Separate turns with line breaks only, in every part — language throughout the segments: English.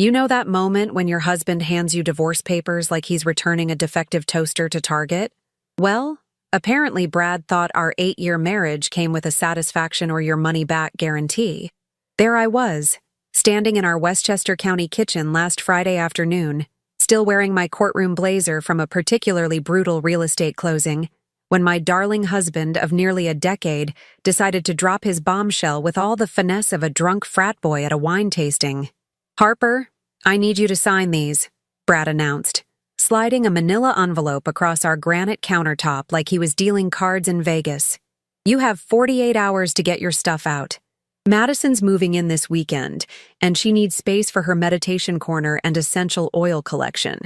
You know that moment when your husband hands you divorce papers like he's returning a defective toaster to Target? Well, apparently Brad thought our 8-year marriage came with a satisfaction or your money back guarantee. There I was, standing in our Westchester County kitchen last Friday afternoon, still wearing my courtroom blazer from a particularly brutal real estate closing, when my darling husband of nearly a decade decided to drop his bombshell with all the finesse of a drunk frat boy at a wine tasting. "Harper, I need you to sign these," Brad announced, sliding a manila envelope across our granite countertop like he was dealing cards in Vegas. "You have 48 hours to get your stuff out. Madison's moving in this weekend, and she needs space for her meditation corner and essential oil collection."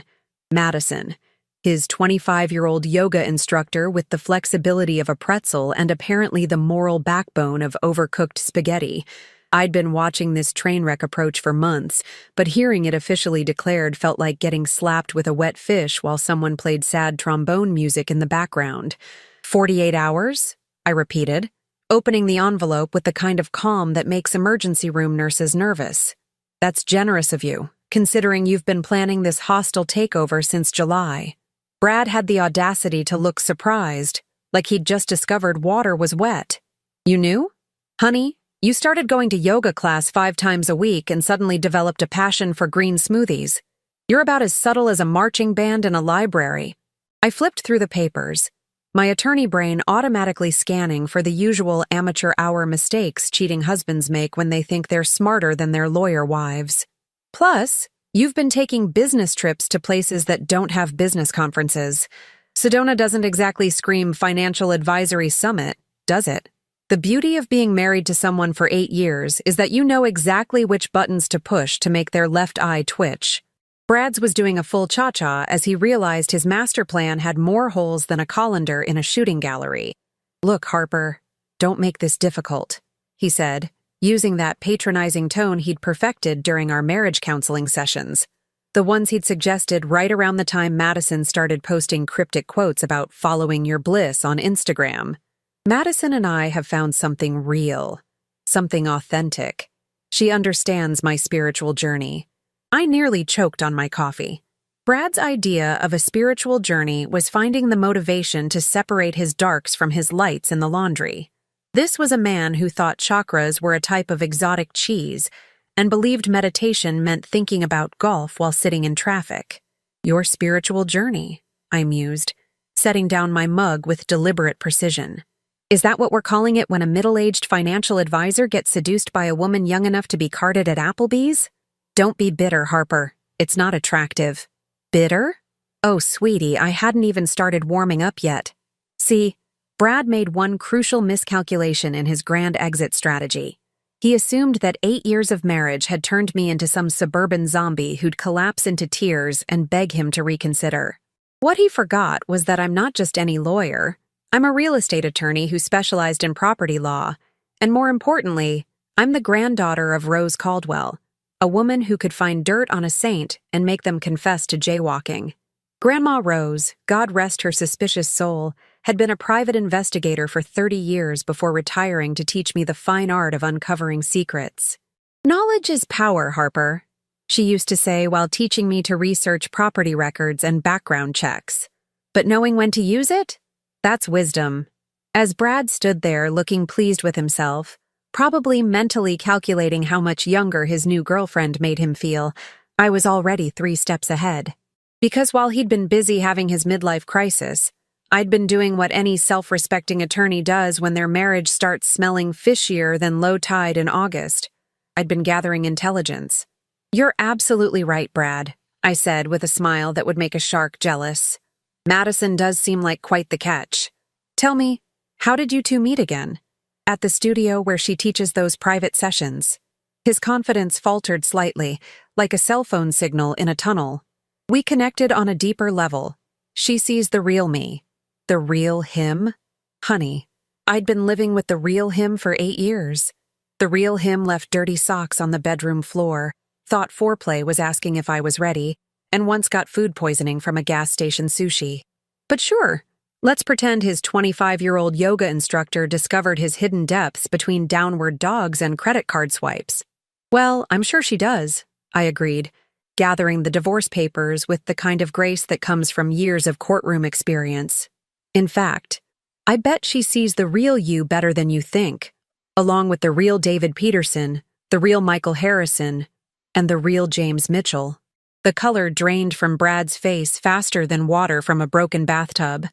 Madison, his 25-year-old yoga instructor with the flexibility of a pretzel and apparently the moral backbone of overcooked spaghetti. I'd been watching this train wreck approach for months, but hearing it officially declared felt like getting slapped with a wet fish while someone played sad trombone music in the background. 48 hours? I repeated, opening the envelope with the kind of calm that makes emergency room nurses nervous. "That's generous of you, considering you've been planning this hostile takeover since July." Brad had the audacity to look surprised, like he'd just discovered water was wet. "You knew? Honey, you started going to yoga class 5 times a week and suddenly developed a passion for green smoothies. You're about as subtle as a marching band in a library." I flipped through the papers, my attorney brain automatically scanning for the usual amateur hour mistakes cheating husbands make when they think they're smarter than their lawyer wives. "Plus, you've been taking business trips to places that don't have business conferences. Sedona doesn't exactly scream financial advisory summit, does it? The beauty of being married to someone for 8 years is that you know exactly which buttons to push to make their left eye twitch." Brad's was doing a full cha-cha as he realized his master plan had more holes than a colander in a shooting gallery. "Look, Harper, don't make this difficult," he said, using that patronizing tone he'd perfected during our marriage counseling sessions, the ones he'd suggested right around the time Madison started posting cryptic quotes about following your bliss on Instagram. Madison and I have found something real, something authentic. She understands my spiritual journey. I nearly choked on my coffee. Brad's idea of a spiritual journey was finding the motivation to separate his darks from his lights in the laundry. This was a man who thought chakras were a type of exotic cheese and believed meditation meant thinking about golf while sitting in traffic. "Your spiritual journey," I mused, setting down my mug with deliberate precision. "Is that what we're calling it when a middle-aged financial advisor gets seduced by a woman young enough to be carded at Applebee's? Don't be bitter, Harper. It's not attractive." "Bitter? Oh, sweetie, I hadn't even started warming up yet." See, Brad made one crucial miscalculation in his grand exit strategy. He assumed that 8 years of marriage had turned me into some suburban zombie who'd collapse into tears and beg him to reconsider. What he forgot was that I'm not just any lawyer. I'm a real estate attorney who specialized in property law, and more importantly, I'm the granddaughter of Rose Caldwell, a woman who could find dirt on a saint and make them confess to jaywalking. Grandma Rose, God rest her suspicious soul, had been a private investigator for 30 years before retiring to teach me the fine art of uncovering secrets. "Knowledge is power, Harper," she used to say while teaching me to research property records and background checks. "But knowing when to use it? That's wisdom." As Brad stood there looking pleased with himself, probably mentally calculating how much younger his new girlfriend made him feel, I was already 3 steps ahead. Because while he'd been busy having his midlife crisis, I'd been doing what any self-respecting attorney does when their marriage starts smelling fishier than low tide in August. I'd been gathering intelligence. "You're absolutely right, Brad," I said with a smile that would make a shark jealous. "Madison does seem like quite the catch. Tell me, how did you two meet again?" "At the studio where she teaches those private sessions." His confidence faltered slightly, like a cell phone signal in a tunnel. "We connected on a deeper level. She sees the real me." The real him? Honey, I'd been living with the real him for 8 years. The real him left dirty socks on the bedroom floor, thought foreplay was asking if I was ready, and once got food poisoning from a gas station sushi. But sure, let's pretend his 25-year-old yoga instructor discovered his hidden depths between downward dogs and credit card swipes. "Well, I'm sure she does," I agreed, gathering the divorce papers with the kind of grace that comes from years of courtroom experience. In fact, I bet she sees the real you better than you think, along with the real David Peterson, the real Michael Harrison, and the real James Mitchell. The color drained from Brad's face faster than water from a broken bathtub.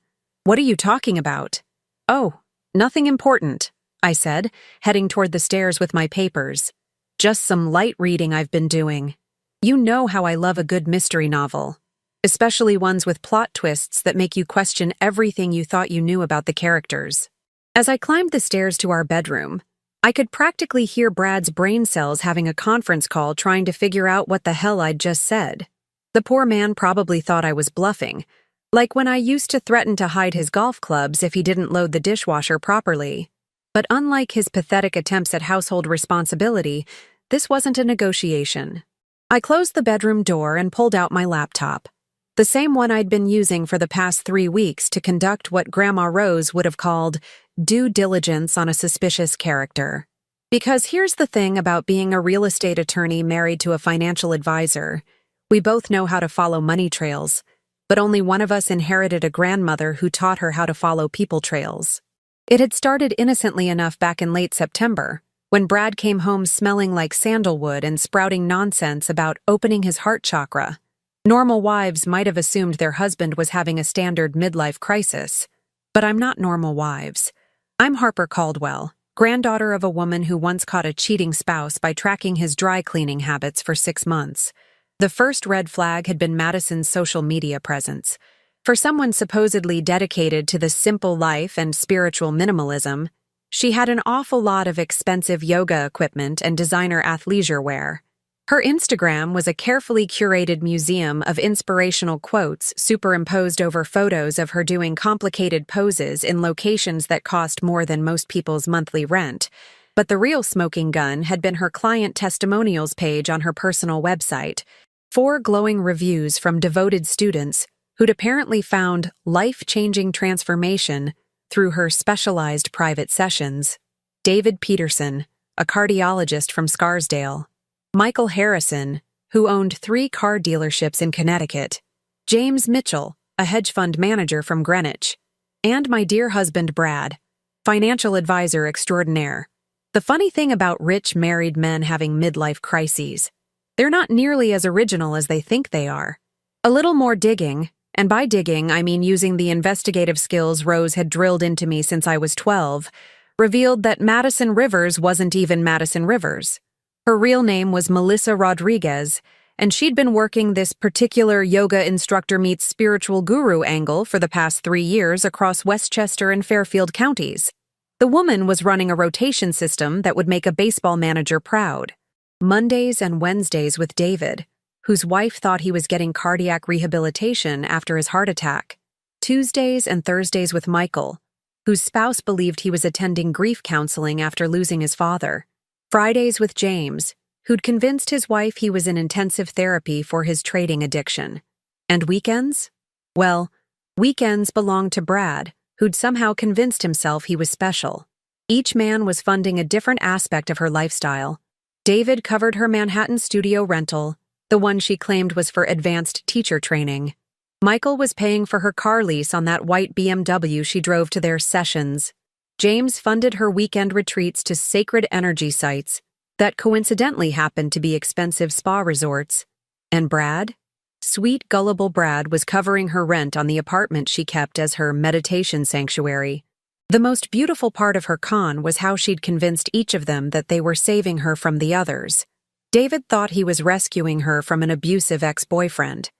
"What are you talking about?" "Oh, nothing important," I said, heading toward the stairs with my papers. "Just some light reading I've been doing. You know how I love a good mystery novel, especially ones with plot twists that make you question everything you thought you knew about the characters." As I climbed the stairs to our bedroom, I could practically hear Brad's brain cells having a conference call trying to figure out what the hell I'd just said. The poor man probably thought I was bluffing, like when I used to threaten to hide his golf clubs if he didn't load the dishwasher properly. But unlike his pathetic attempts at household responsibility, this wasn't a negotiation. I closed the bedroom door and pulled out my laptop, the same one I'd been using for the past 3 weeks to conduct what Grandma Rose would have called due diligence on a suspicious character. Because here's the thing about being a real estate attorney married to a financial advisor. We both know how to follow money trails, but only one of us inherited a grandmother who taught her how to follow people trails. It had started innocently enough back in late September, when Brad came home smelling like sandalwood and sprouting nonsense about opening his heart chakra. Normal wives might have assumed their husband was having a standard midlife crisis, but I'm not normal wives. I'm Harper Caldwell, granddaughter of a woman who once caught a cheating spouse by tracking his dry cleaning habits for 6 months. The first red flag had been Madison's social media presence. For someone supposedly dedicated to the simple life and spiritual minimalism, she had an awful lot of expensive yoga equipment and designer athleisure wear. Her Instagram was a carefully curated museum of inspirational quotes superimposed over photos of her doing complicated poses in locations that cost more than most people's monthly rent. But the real smoking gun had been her client testimonials page on her personal website. 4 glowing reviews from devoted students who'd apparently found life-changing transformation through her specialized private sessions. David Peterson, a cardiologist from Scarsdale. Michael Harrison, who owned 3 car dealerships in Connecticut. James Mitchell, a hedge fund manager from Greenwich. And my dear husband Brad, financial advisor extraordinaire. The funny thing about rich married men having midlife crises, they're not nearly as original as they think they are. A little more digging, and by digging I mean using the investigative skills Rose had drilled into me since I was 12, revealed that Madison Rivers wasn't even Madison Rivers. Her real name was Melissa Rodriguez, and she'd been working this particular yoga instructor meets spiritual guru angle for the past 3 years across Westchester and Fairfield counties. The woman was running a rotation system that would make a baseball manager proud. Mondays and Wednesdays with David, whose wife thought he was getting cardiac rehabilitation after his heart attack. Tuesdays and Thursdays with Michael, whose spouse believed he was attending grief counseling after losing his father. Fridays with James, who'd convinced his wife he was in intensive therapy for his trading addiction. And weekends? Well, weekends belonged to Brad, who'd somehow convinced himself he was special. Each man was funding a different aspect of her lifestyle. David covered her Manhattan studio rental, the one she claimed was for advanced teacher training. Michael was paying for her car lease on that white BMW she drove to their sessions. James funded her weekend retreats to sacred energy sites that coincidentally happened to be expensive spa resorts. And Brad? Sweet, gullible Brad was covering her rent on the apartment she kept as her meditation sanctuary. The most beautiful part of her con was how she'd convinced each of them that they were saving her from the others. David thought he was rescuing her from an abusive ex-boyfriend.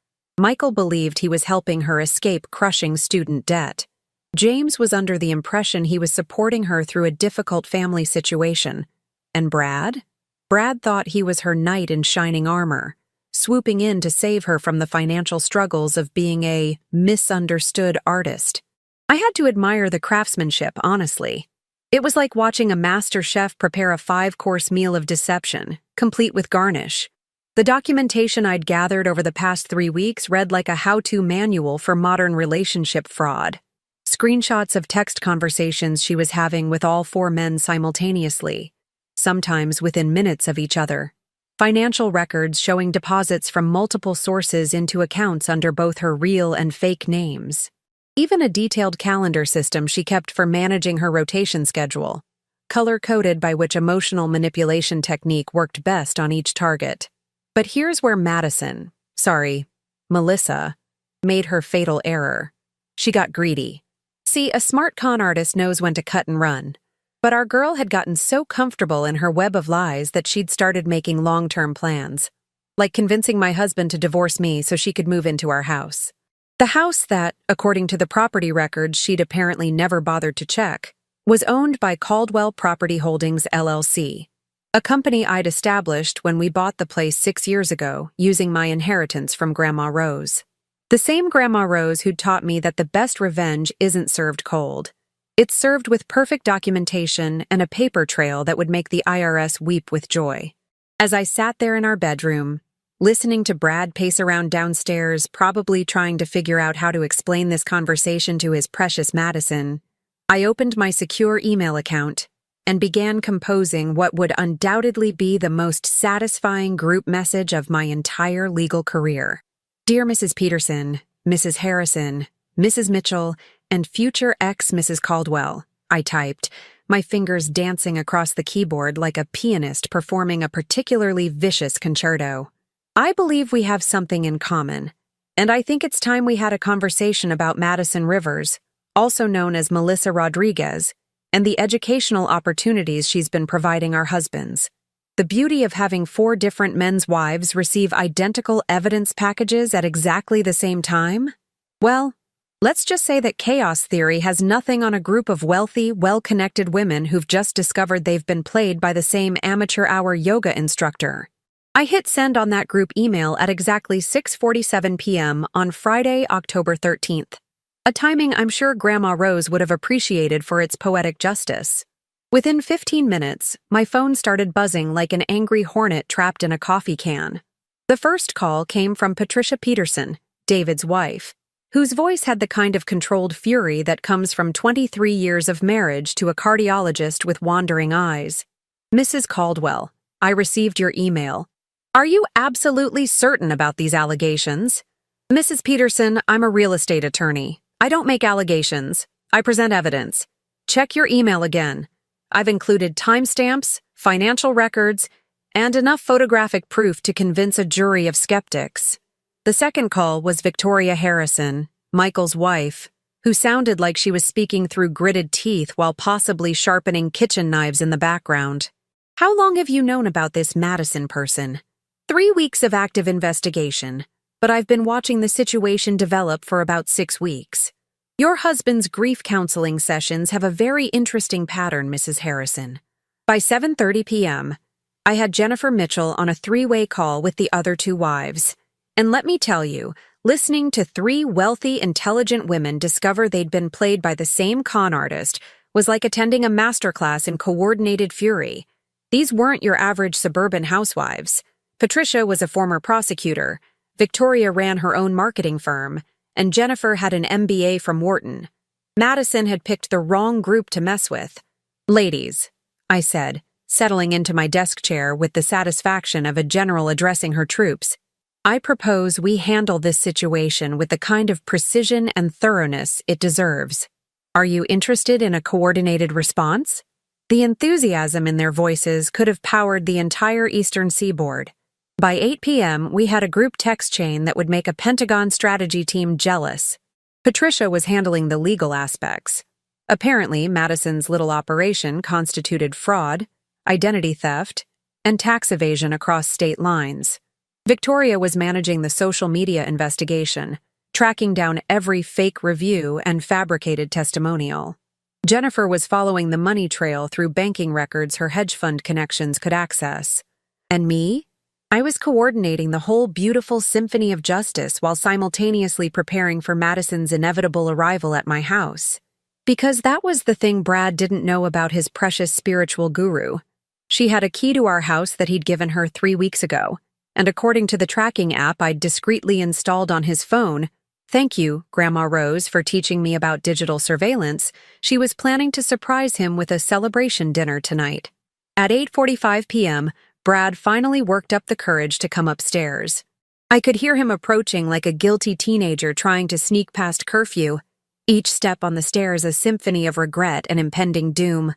Michael believed he was helping her escape crushing student debt. James was under the impression he was supporting her through a difficult family situation. And Brad? Brad thought he was her knight in shining armor, swooping in to save her from the financial struggles of being a misunderstood artist. I had to admire the craftsmanship, honestly. It was like watching a master chef prepare a 5-course meal of deception, complete with garnish. The documentation I'd gathered over the past 3 weeks read like a how-to manual for modern relationship fraud. Screenshots of text conversations she was having with all 4 men simultaneously, sometimes within minutes of each other. Financial records showing deposits from multiple sources into accounts under both her real and fake names. Even a detailed calendar system she kept for managing her rotation schedule, color-coded by which emotional manipulation technique worked best on each target. But here's where Melissa, made her fatal error. She got greedy. See, a smart con artist knows when to cut and run. But our girl had gotten so comfortable in her web of lies that she'd started making long-term plans, like convincing my husband to divorce me so she could move into our house. The house that, according to the property records she'd apparently never bothered to check, was owned by Caldwell Property Holdings, LLC, a company I'd established when we bought the place 6 years ago using my inheritance from Grandma Rose. The same Grandma Rose who'd taught me that the best revenge isn't served cold. It's served with perfect documentation and a paper trail that would make the IRS weep with joy. As I sat there in our bedroom, listening to Brad pace around downstairs, probably trying to figure out how to explain this conversation to his precious Madison, I opened my secure email account and began composing what would undoubtedly be the most satisfying group message of my entire legal career. Dear Mrs. Peterson, Mrs. Harrison, Mrs. Mitchell, and future ex-Mrs. Caldwell, I typed, my fingers dancing across the keyboard like a pianist performing a particularly vicious concerto. I believe we have something in common, and I think it's time we had a conversation about Madison Rivers, also known as Melissa Rodriguez, and the educational opportunities she's been providing our husbands. The beauty of having 4 different men's wives receive identical evidence packages at exactly the same time? Well, let's just say that chaos theory has nothing on a group of wealthy, well-connected women who've just discovered they've been played by the same amateur-hour yoga instructor. I hit send on that group email at exactly 6:47 p.m. on Friday, October 13th. A timing I'm sure Grandma Rose would have appreciated for its poetic justice. Within 15 minutes, my phone started buzzing like an angry hornet trapped in a coffee can. The first call came from Patricia Peterson, David's wife, whose voice had the kind of controlled fury that comes from 23 years of marriage to a cardiologist with wandering eyes. Mrs. Caldwell, I received your email. Are you absolutely certain about these allegations? Mrs. Peterson, I'm a real estate attorney. I don't make allegations. I present evidence. Check your email again. I've included timestamps, financial records, and enough photographic proof to convince a jury of skeptics. The second call was Victoria Harrison, Michael's wife, who sounded like she was speaking through gritted teeth while possibly sharpening kitchen knives in the background. How long have you known about this Madison person? 3 weeks of active investigation, but I've been watching the situation develop for about 6 weeks. Your husband's grief counseling sessions have a very interesting pattern, Mrs. Harrison. By 7:30 p.m., I had Jennifer Mitchell on a 3-way call with the other 2 wives. And let me tell you, listening to 3 wealthy, intelligent women discover they'd been played by the same con artist was like attending a masterclass in coordinated fury. These weren't your average suburban housewives. Patricia was a former prosecutor, Victoria ran her own marketing firm, and Jennifer had an MBA from Wharton. Madison had picked the wrong group to mess with. Ladies, I said, settling into my desk chair with the satisfaction of a general addressing her troops, I propose we handle this situation with the kind of precision and thoroughness it deserves. Are you interested in a coordinated response? The enthusiasm in their voices could have powered the entire eastern seaboard. By 8 p.m., we had a group text chain that would make a Pentagon strategy team jealous. Patricia was handling the legal aspects. Apparently, Madison's little operation constituted fraud, identity theft, and tax evasion across state lines. Victoria was managing the social media investigation, tracking down every fake review and fabricated testimonial. Jennifer was following the money trail through banking records her hedge fund connections could access. And me? I was coordinating the whole beautiful symphony of justice while simultaneously preparing for Madison's inevitable arrival at my house. Because that was the thing Brad didn't know about his precious spiritual guru. She had a key to our house that he'd given her 3 weeks ago, and according to the tracking app I'd discreetly installed on his phone, thank you, Grandma Rose, for teaching me about digital surveillance, she was planning to surprise him with a celebration dinner tonight. At 8:45 p.m., Brad finally worked up the courage to come upstairs. I could hear him approaching like a guilty teenager trying to sneak past curfew, each step on the stairs a symphony of regret and impending doom.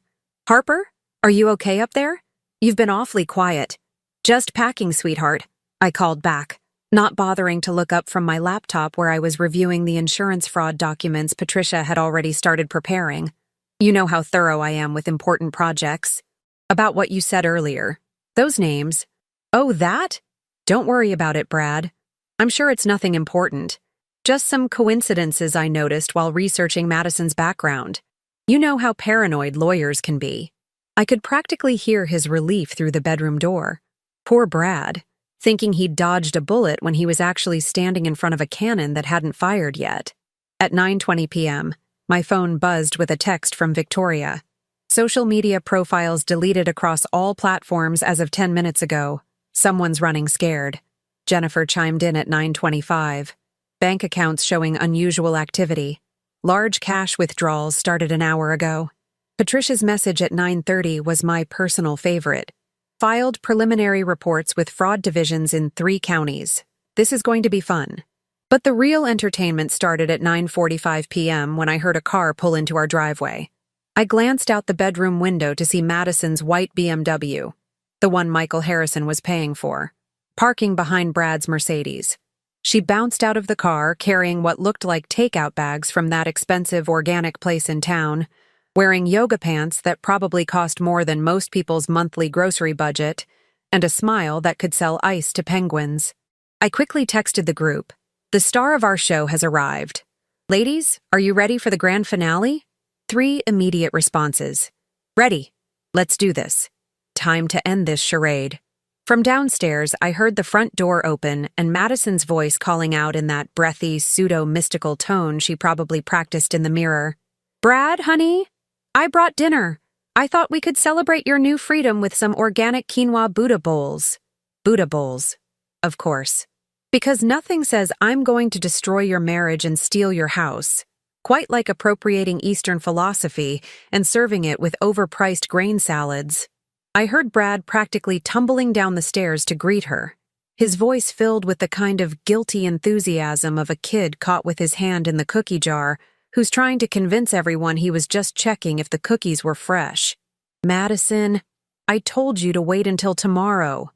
"Harper, are you okay up there? You've been awfully quiet." "Just packing, sweetheart," I called back, not bothering to look up from my laptop where I was reviewing the insurance fraud documents Patricia had already started preparing. You know how thorough I am with important projects. "About what you said earlier. Those names." "Oh, that? Don't worry about it, Brad. I'm sure it's nothing important. Just some coincidences I noticed while researching Madison's background. You know how paranoid lawyers can be." I could practically hear his relief through the bedroom door. Poor Brad, thinking he'd dodged a bullet when he was actually standing in front of a cannon that hadn't fired yet. At 9:20 p.m., my phone buzzed with a text from Victoria. "Social media profiles deleted across all platforms as of 10 minutes ago. Someone's running scared." Jennifer chimed in at 9:25. "Bank accounts showing unusual activity. Large cash withdrawals started an hour ago." Patricia's message at 9:30 was my personal favorite. "Filed preliminary reports with fraud divisions in 3 counties. This is going to be fun." But the real entertainment started at 9:45 p.m. when I heard a car pull into our driveway. I glanced out the bedroom window to see Madison's white BMW, the one Michael Harrison was paying for, parking behind Brad's Mercedes. She bounced out of the car carrying what looked like takeout bags from that expensive organic place in town, wearing yoga pants that probably cost more than most people's monthly grocery budget, and a smile that could sell ice to penguins. I quickly texted the group. "The star of our show has arrived. Ladies, are you ready for the grand finale?" 3 immediate responses. "Ready. Let's do this. Time to end this charade." From downstairs, I heard the front door open and Madison's voice calling out in that breathy, pseudo-mystical tone she probably practiced in the mirror. "Brad, honey, I brought dinner. I thought we could celebrate your new freedom with some organic quinoa Buddha bowls." Buddha bowls, of course. Because nothing says "I'm going to destroy your marriage and steal your house" quite like appropriating Eastern philosophy and serving it with overpriced grain salads. I heard Brad practically tumbling down the stairs to greet her, his voice filled with the kind of guilty enthusiasm of a kid caught with his hand in the cookie jar who's trying to convince everyone he was just checking if the cookies were fresh. "Madison, I told you to wait until tomorrow.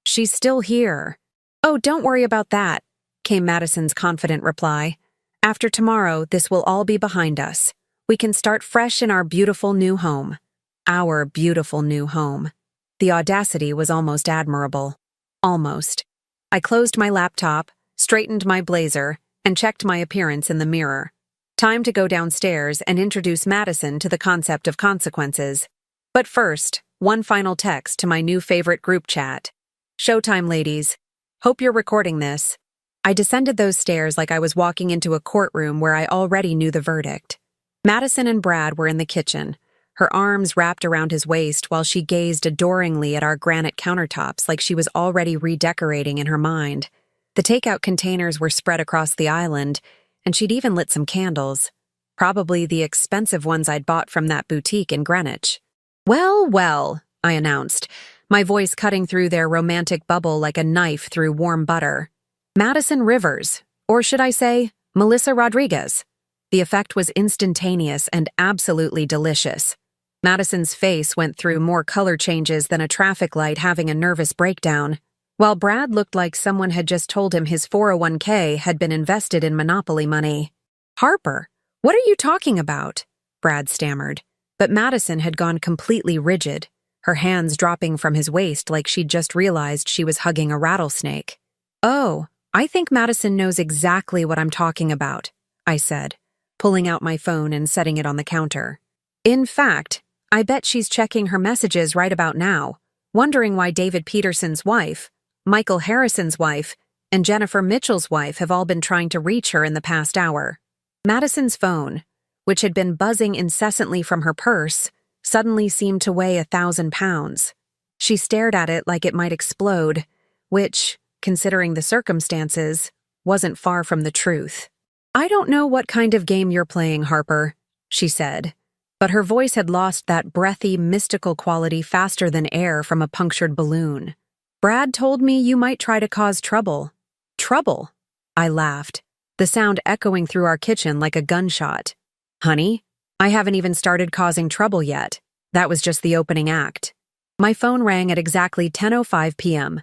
She's still here." "Oh, don't worry about that," came Madison's confident reply. "After tomorrow, this will all be behind us. We can start fresh in our beautiful new home." Our beautiful new home. The audacity was almost admirable. Almost. I closed my laptop, straightened my blazer, and checked my appearance in the mirror. Time to go downstairs and introduce Madison to the concept of consequences. But first, one final text to my new favorite group chat. "Showtime, ladies. Hope you're recording this." I descended those stairs like I was walking into a courtroom where I already knew the verdict. Madison and Brad were in the kitchen, her arms wrapped around his waist while she gazed adoringly at our granite countertops like she was already redecorating in her mind. The takeout containers were spread across the island, and she'd even lit some candles. Probably the expensive ones I'd bought from that boutique in Greenwich. "Well, well," I announced, my voice cutting through their romantic bubble like a knife through warm butter. "Madison Rivers, or should I say, Melissa Rodriguez." The effect was instantaneous and absolutely delicious. Madison's face went through more color changes than a traffic light having a nervous breakdown, while Brad looked like someone had just told him his 401k had been invested in Monopoly money. "Harper, what are you talking about?" Brad stammered. But Madison had gone completely rigid, her hands dropping from his waist like she'd just realized she was hugging a rattlesnake. "Oh, I think Madison knows exactly what I'm talking about," I said, pulling out my phone and setting it on the counter. "In fact, I bet she's checking her messages right about now, wondering why David Peterson's wife, Michael Harrison's wife, and Jennifer Mitchell's wife have all been trying to reach her in the past hour." Madison's phone, which had been buzzing incessantly from her purse, suddenly seemed to weigh 1,000 pounds. She stared at it like it might explode, which, considering the circumstances, wasn't far from the truth. "I don't know what kind of game you're playing, Harper," she said, but her voice had lost that breathy, mystical quality faster than air from a punctured balloon. "Brad told me you might try to cause trouble." "Trouble?" I laughed, the sound echoing through our kitchen like a gunshot. "Honey, I haven't even started causing trouble yet. That was just the opening act." My phone rang at exactly 10:05 p.m.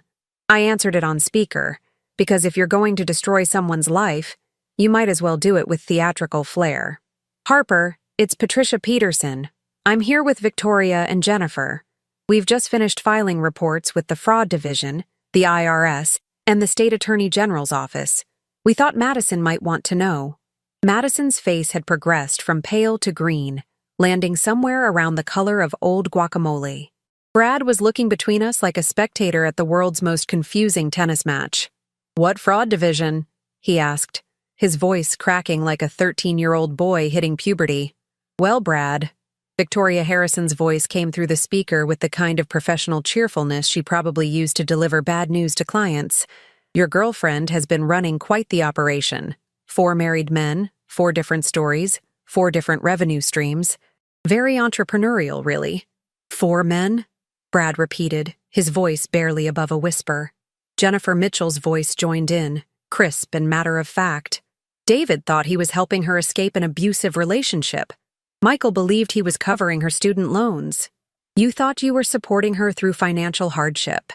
I answered it on speaker, because if you're going to destroy someone's life, you might as well do it with theatrical flair. "Harper, it's Patricia Peterson. I'm here with Victoria and Jennifer. We've just finished filing reports with the Fraud Division, the IRS, and the State Attorney General's office. We thought Madison might want to know." Madison's face had progressed from pale to green, landing somewhere around the color of old guacamole. Brad was looking between us like a spectator at the world's most confusing tennis match. "What fraud division?" he asked, his voice cracking like a 13-year-old boy hitting puberty. "Well, Brad," Victoria Harrison's voice came through the speaker with the kind of professional cheerfulness she probably used to deliver bad news to clients. "Your girlfriend has been running quite the operation. 4 married men, 4 different stories, 4 different revenue streams. Very entrepreneurial, really." "4 men?" Brad repeated, his voice barely above a whisper. Jennifer Mitchell's voice joined in, crisp and matter-of-fact. "David thought he was helping her escape an abusive relationship. Michael believed he was covering her student loans. You thought you were supporting her through financial hardship.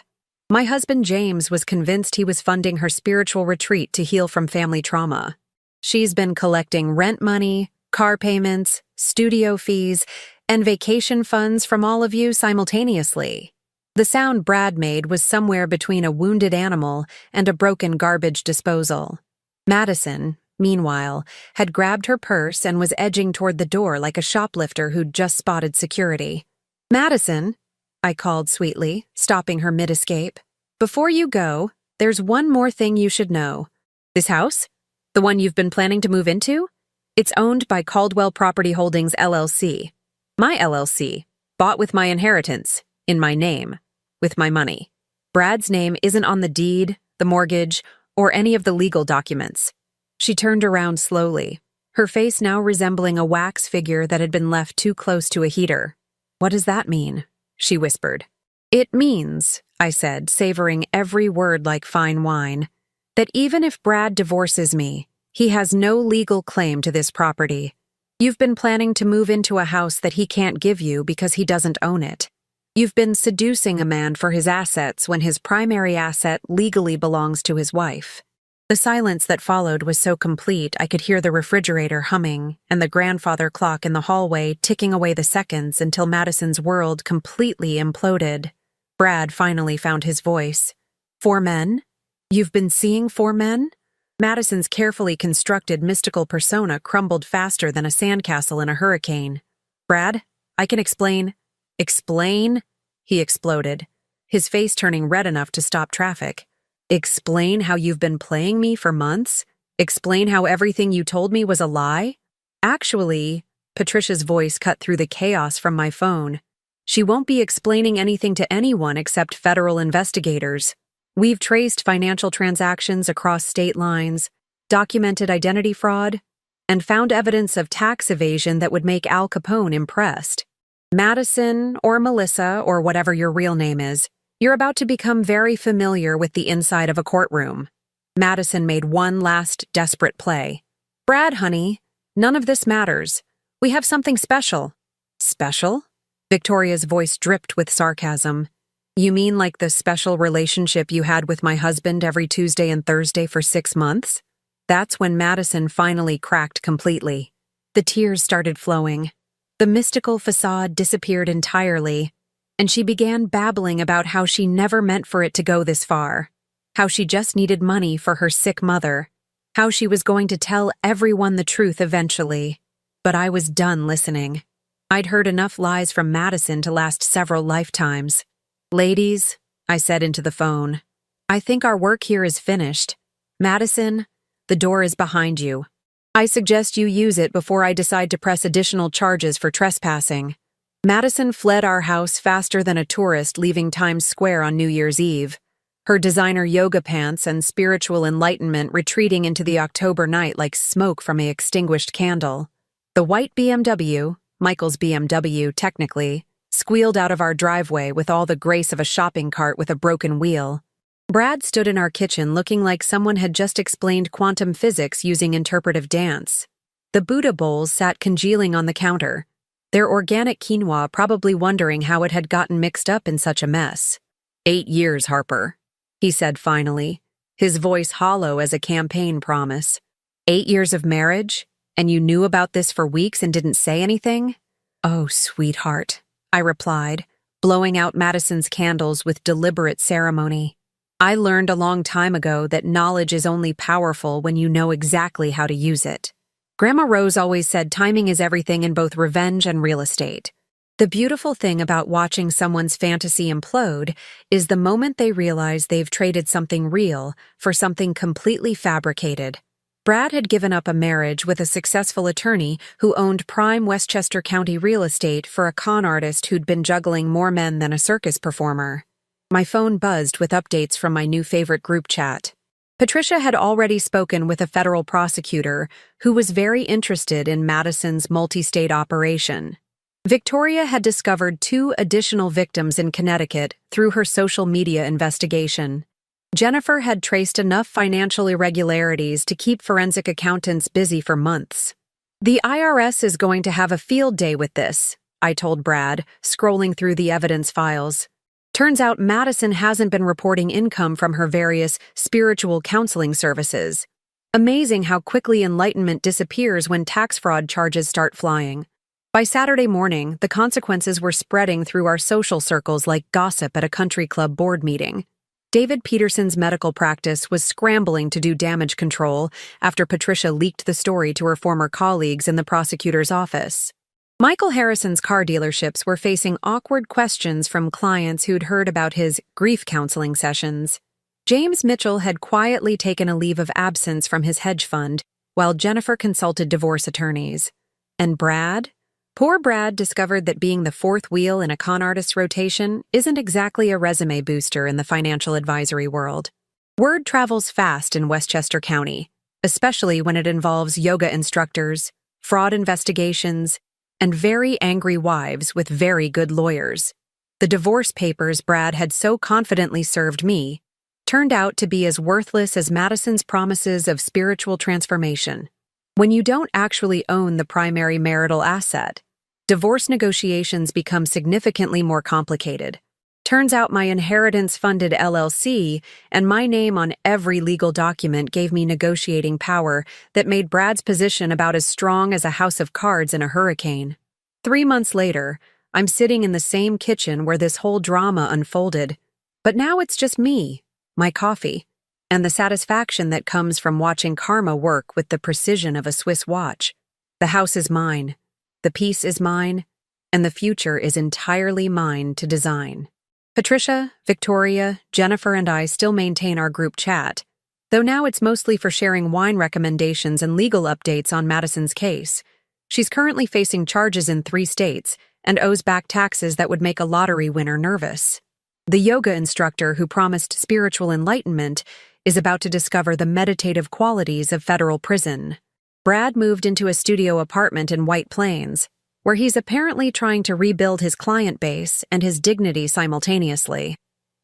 My husband James was convinced he was funding her spiritual retreat to heal from family trauma. She's been collecting rent money, car payments, studio fees, and vacation funds from all of you simultaneously." The sound Brad made was somewhere between a wounded animal and a broken garbage disposal. Madison, meanwhile, had grabbed her purse and was edging toward the door like a shoplifter who'd just spotted security. "Madison," I called sweetly, stopping her mid-escape, "before you go, there's one more thing you should know. This house? The one you've been planning to move into? It's owned by Caldwell Property Holdings, LLC. My LLC, bought with my inheritance, in my name, with my money. Brad's name isn't on the deed, the mortgage, or any of the legal documents." She turned around slowly, her face now resembling a wax figure that had been left too close to a heater. "What does that mean?" she whispered. "It means," I said, savoring every word like fine wine, "that even if Brad divorces me, he has no legal claim to this property. You've been planning to move into a house that he can't give you because he doesn't own it. You've been seducing a man for his assets when his primary asset legally belongs to his wife." The silence that followed was so complete I could hear the refrigerator humming and the grandfather clock in the hallway ticking away the seconds until Madison's world completely imploded. Brad finally found his voice. "4 men? You've been seeing 4 men?" Madison's carefully constructed mystical persona crumbled faster than a sandcastle in a hurricane. "Brad, I can explain." "Explain?" he exploded, his face turning red enough to stop traffic. "Explain how you've been playing me for months? Explain how everything you told me was a lie?" "Actually," Patricia's voice cut through the chaos from my phone, "she won't be explaining anything to anyone except federal investigators. We've traced financial transactions across state lines, documented identity fraud, and found evidence of tax evasion that would make Al Capone impressed. Madison, or Melissa, or whatever your real name is, you're about to become very familiar with the inside of a courtroom." Madison made one last desperate play. "Brad, honey, none of this matters. We have something special." "Special?" Victoria's voice dripped with sarcasm. "You mean like the special relationship you had with my husband every Tuesday and Thursday for 6 months?" That's when Madison finally cracked completely. The tears started flowing. The mystical facade disappeared entirely, and she began babbling about how she never meant for it to go this far, how she just needed money for her sick mother, how she was going to tell everyone the truth eventually. But I was done listening. I'd heard enough lies from Madison to last several lifetimes. "Ladies," I said into the phone, "I think our work here is finished. Madison, the door is behind you. I suggest you use it before I decide to press additional charges for trespassing." Madison fled our house faster than a tourist leaving Times Square on New Year's Eve, her designer yoga pants and spiritual enlightenment retreating into the October night like smoke from an extinguished candle. The white BMW, Michael's BMW, technically, squealed out of our driveway with all the grace of a shopping cart with a broken wheel. Brad stood in our kitchen looking like someone had just explained quantum physics using interpretive dance. The Buddha bowls sat congealing on the counter, their organic quinoa probably wondering how it had gotten mixed up in such a mess. 8 years, Harper, he said finally, his voice hollow as a campaign promise. 8 years of marriage? And you knew about this for weeks and didn't say anything? Oh, sweetheart, I replied, blowing out Madison's candles with deliberate ceremony. I learned a long time ago that knowledge is only powerful when you know exactly how to use it. Grandma Rose always said timing is everything in both revenge and real estate. The beautiful thing about watching someone's fantasy implode is the moment they realize they've traded something real for something completely fabricated. Brad had given up a marriage with a successful attorney who owned prime Westchester County real estate for a con artist who'd been juggling more men than a circus performer. My phone buzzed with updates from my new favorite group chat. Patricia had already spoken with a federal prosecutor who was very interested in Madison's multi-state operation. Victoria had discovered 2 additional victims in Connecticut through her social media investigation. Jennifer had traced enough financial irregularities to keep forensic accountants busy for months. The IRS is going to have a field day with this, I told Brad, scrolling through the evidence files. Turns out Madison hasn't been reporting income from her various spiritual counseling services. Amazing how quickly enlightenment disappears when tax fraud charges start flying. By Saturday morning, the consequences were spreading through our social circles like gossip at a country club board meeting. David Peterson's medical practice was scrambling to do damage control after Patricia leaked the story to her former colleagues in the prosecutor's office. Michael Harrison's car dealerships were facing awkward questions from clients who'd heard about his grief counseling sessions. James Mitchell had quietly taken a leave of absence from his hedge fund, while Jennifer consulted divorce attorneys. And Brad? Poor Brad discovered that being the 4th wheel in a con artist's rotation isn't exactly a resume booster in the financial advisory world. Word travels fast in Westchester County, especially when it involves yoga instructors, fraud investigations, and very angry wives with very good lawyers. The divorce papers Brad had so confidently served me turned out to be as worthless as Madison's promises of spiritual transformation. When you don't actually own the primary marital asset, divorce negotiations become significantly more complicated. Turns out my inheritance-funded LLC and my name on every legal document gave me negotiating power that made Brad's position about as strong as a house of cards in a hurricane. 3 months later, I'm sitting in the same kitchen where this whole drama unfolded, but now it's just me, my coffee, and the satisfaction that comes from watching karma work with the precision of a Swiss watch. The house is mine, the peace is mine, and the future is entirely mine to design. Patricia, Victoria, Jennifer, and I still maintain our group chat, though now it's mostly for sharing wine recommendations and legal updates on Madison's case. She's currently facing charges in 3 states and owes back taxes that would make a lottery winner nervous. The yoga instructor who promised spiritual enlightenment is about to discover the meditative qualities of federal prison. Brad moved into a studio apartment in White Plains, where he's apparently trying to rebuild his client base and his dignity simultaneously.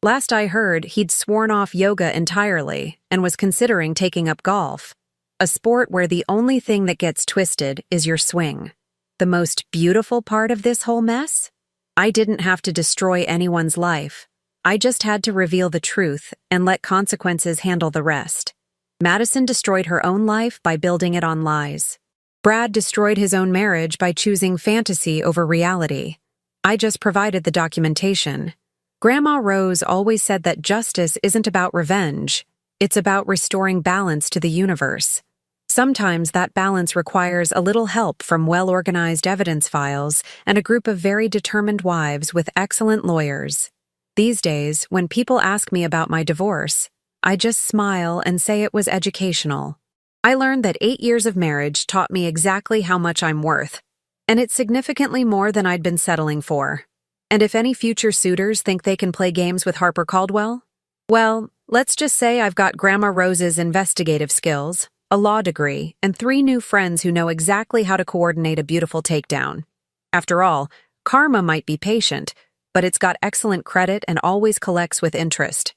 Last I heard, he'd sworn off yoga entirely and was considering taking up golf, a sport where the only thing that gets twisted is your swing. The most beautiful part of this whole mess? I didn't have to destroy anyone's life. I just had to reveal the truth and let consequences handle the rest. Madison destroyed her own life by building it on lies. Brad destroyed his own marriage by choosing fantasy over reality. I just provided the documentation. Grandma Rose always said that justice isn't about revenge. It's about restoring balance to the universe. Sometimes that balance requires a little help from well-organized evidence files and a group of very determined wives with excellent lawyers. These days, when people ask me about my divorce, I just smile and say it was educational. I learned that 8 years of marriage taught me exactly how much I'm worth, and it's significantly more than I'd been settling for. And if any future suitors think they can play games with Harper Caldwell, well, let's just say I've got Grandma Rose's investigative skills, a law degree, and 3 new friends who know exactly how to coordinate a beautiful takedown. After all, karma might be patient, but it's got excellent credit and always collects with interest.